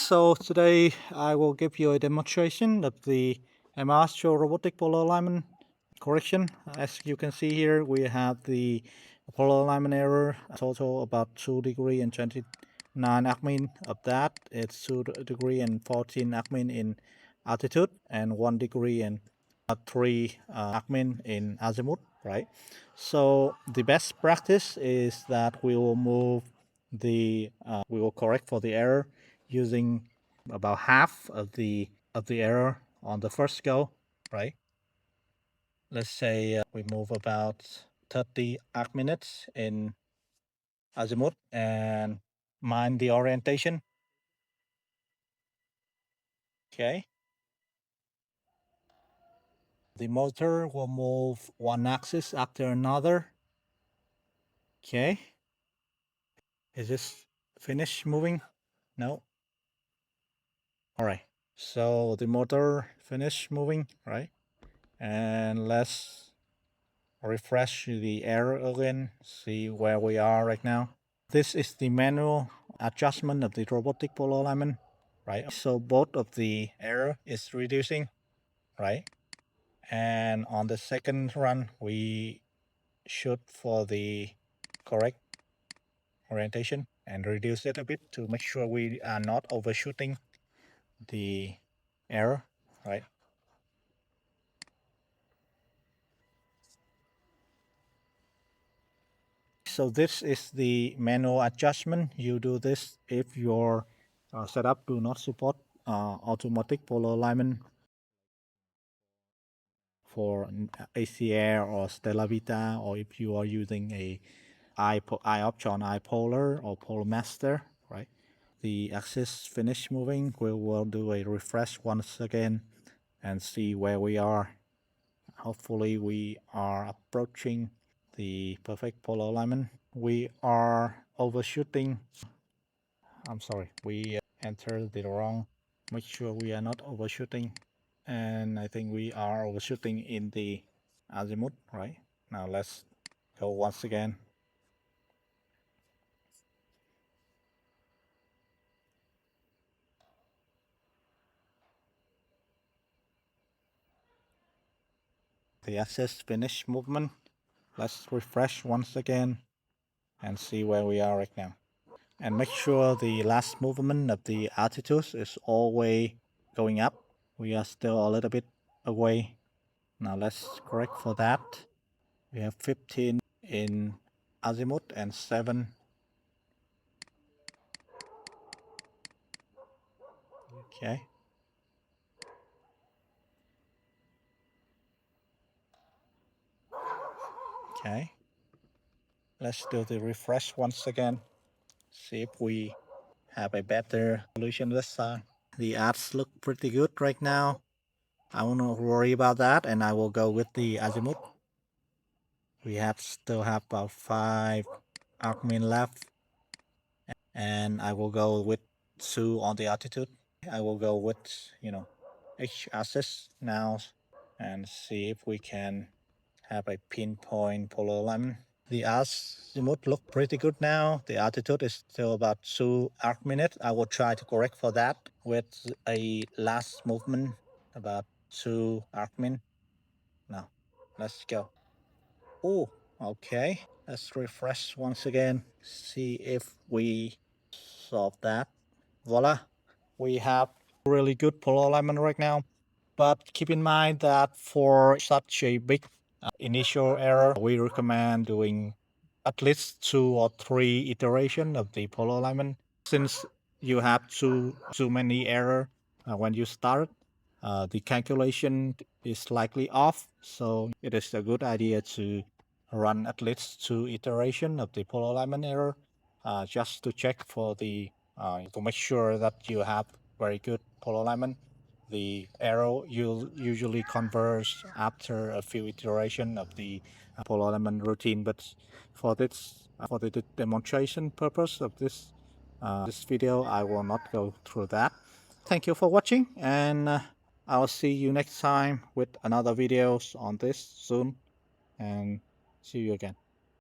So today I will give you a demonstration of the Astro robotic polar alignment correction. As you can see here, we have the polar alignment error total about 2 degree and 29 arcmin. Of that, it's 2 degree and 14 arcmin in altitude and 1 degree and 3 arcmin in azimuth, right? So the best practice is that we will move we will correct for the error using about half of the error on the first go, right? Let's say we move about 30 arc minutes in azimuth and mind the orientation. Okay. The motor will move one axis after another. Okay. Is this finished moving? No. All right. So the motor finished moving, right? And let's refresh the error again, see where we are right now. This is the manual adjustment of the robotic polar alignment, right? So both of the error is reducing, right? And on the second run, we shoot for the correct orientation and reduce it a bit to make sure we are not overshooting the error, right? So this is the manual adjustment. You do this if your setup do not support automatic polar alignment for AC Air or Stella Vita, or if you are using a iOptron iPolar or PolarMaster, right? The axis finish moving. We will do a refresh once again and see where we are. Hopefully we are approaching the perfect polar alignment. We are overshooting. I'm sorry, we entered the wrong. Make sure we are not overshooting. And I think we are overshooting in the azimuth, right? Now let's go once again. The axis finish movement. Let's refresh once again and see where we are right now. And make sure the last movement of the altitude is always going up. We are still a little bit away. Now let's correct for that. We have 15 in azimuth and 7. Okay. Okay. Let's do the refresh once again. See if we have a better solution this time. The ads look pretty good right now. I won't worry about that, and I will go with the azimuth. We still have about 5 arcmin left, and I will go with 2 on the altitude. I will go with H axis now and see if we can have a pinpoint polar alignment. The azimuth look pretty good now. The altitude is still about 2 arc minutes. I will try to correct for that with a last movement about 2 arc min. Now, let's go. Oh, okay. Let's refresh once again. See if we solve that. Voila. We have really good polar alignment right now. But keep in mind that for such a big initial error, we recommend doing at least 2 or 3 iteration of the polar alignment. Since you have too many error when you start, the calculation is likely off. So it is a good idea to run at least 2 iteration of the polar alignment error just to check for the to make sure that you have very good polar alignment. The arrow usually converge after a few iteration of the polar alignment routine, but for the demonstration purpose of this video, I will not go through that. Thank you for watching, and I'll see you next time with another videos on this soon, and see you again.